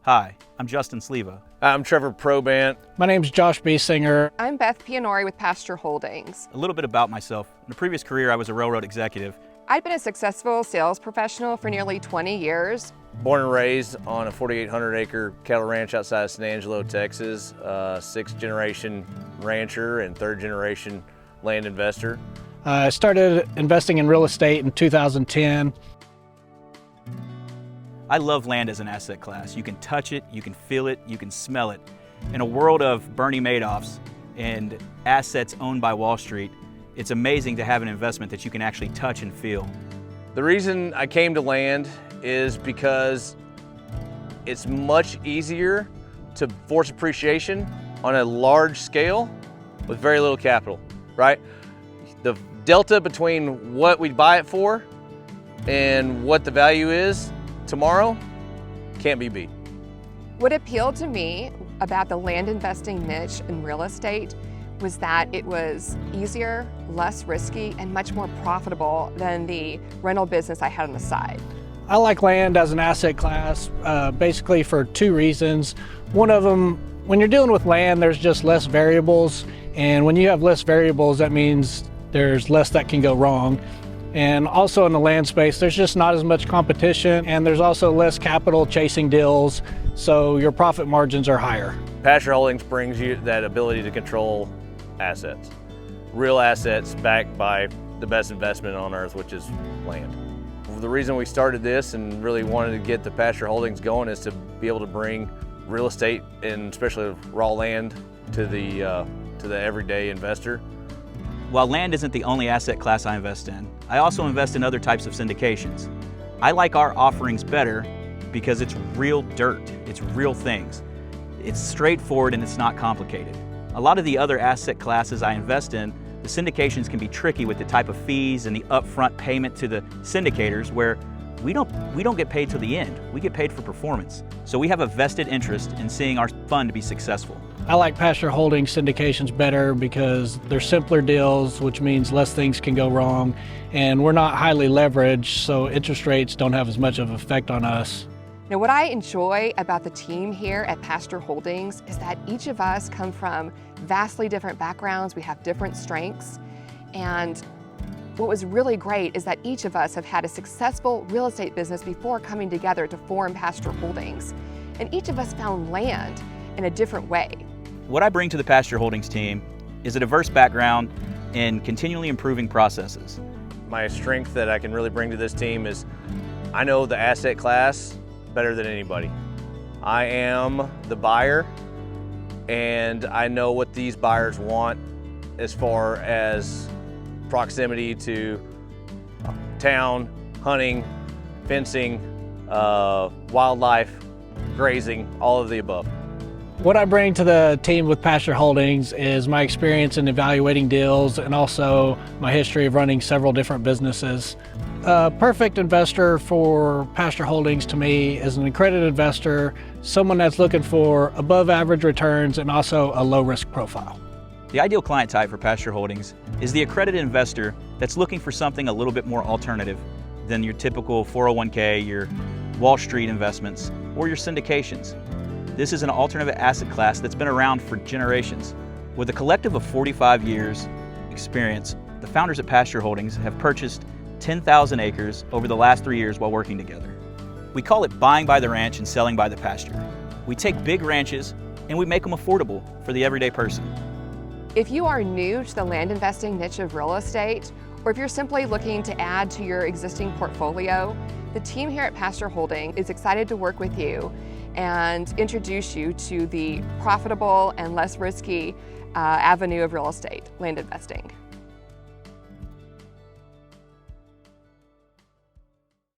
Hi, I'm Justin Sleva. I'm Trevor Probant. My name's Josh Biesinger. I'm Beth Pianori with Pasture Holdings. A little bit about myself. In a previous career, I was a railroad executive. I'd been a successful sales professional for nearly 20 years. Born and raised on a 4,800-acre cattle ranch outside of San Angelo, Texas. Sixth-generation rancher and third-generation land investor. I started investing in real estate in 2010. I love land as an asset class. You can touch it, you can feel it, you can smell it. In a world of Bernie Madoffs and assets owned by Wall Street, it's amazing to have an investment that you can actually touch and feel. The reason I came to land is because it's much easier to force appreciation on a large scale with very little capital, right? The delta between what we buy it for and what the value is tomorrow can't be beat. What appealed to me about the land investing niche in real estate was that it was easier, less risky, and much more profitable than the rental business I had on the side. I like land as an asset class basically for two reasons. One of them, when you're dealing with land, there's just less variables, and when you have less variables, that means there's less that can go wrong. And also in the land space, there's just not as much competition, and there's also less capital chasing deals, so your profit margins are higher. Pasture Holdings brings you that ability to control assets. Real assets backed by the best investment on earth, which is land. The reason we started this and really wanted to get the Pasture Holdings going is to be able to bring real estate, and especially raw land, to the everyday investor. While land isn't the only asset class I invest in, I also invest in other types of syndications. I like our offerings better because it's real dirt, it's real things. It's straightforward and it's not complicated. A lot of the other asset classes I invest in, the syndications can be tricky with the type of fees and the upfront payment to the syndicators, where we don't get paid till the end. We get paid for performance. So we have a vested interest in seeing our fund be successful. I like Pasture Holdings syndications better because they're simpler deals, which means less things can go wrong, and we're not highly leveraged, so interest rates don't have as much of an effect on us. Now, what I enjoy about the team here at Pasture Holdings is that each of us come from vastly different backgrounds. We have different strengths, and what was really great is that each of us have had a successful real estate business before coming together to form Pasture Holdings, and each of us found land in a different way. What I bring to the Pasture Holdings team is a diverse background in continually improving processes. My strength that I can really bring to this team is I know the asset class better than anybody. I am the buyer, and I know what these buyers want as far as proximity to town, hunting, fencing, wildlife, grazing, all of the above. What I bring to the team with Pasture Holdings is my experience in evaluating deals and also my history of running several different businesses. A perfect investor for Pasture Holdings to me is an accredited investor, someone that's looking for above average returns and also a low risk profile. The ideal client type for Pasture Holdings is the accredited investor that's looking for something a little bit more alternative than your typical 401k, your Wall Street investments, or your syndications. This is an alternative asset class that's been around for generations. With a collective of 45 years experience, the founders at Pasture Holdings have purchased 10,000 acres over the last 3 years while working together. We call it buying by the ranch and selling by the pasture. We take big ranches and we make them affordable for the everyday person. If you are new to the land investing niche of real estate, or if you're simply looking to add to your existing portfolio, the team here at Pasture Holdings is excited to work with you and introduce you to the profitable and less risky avenue of real estate, land investing.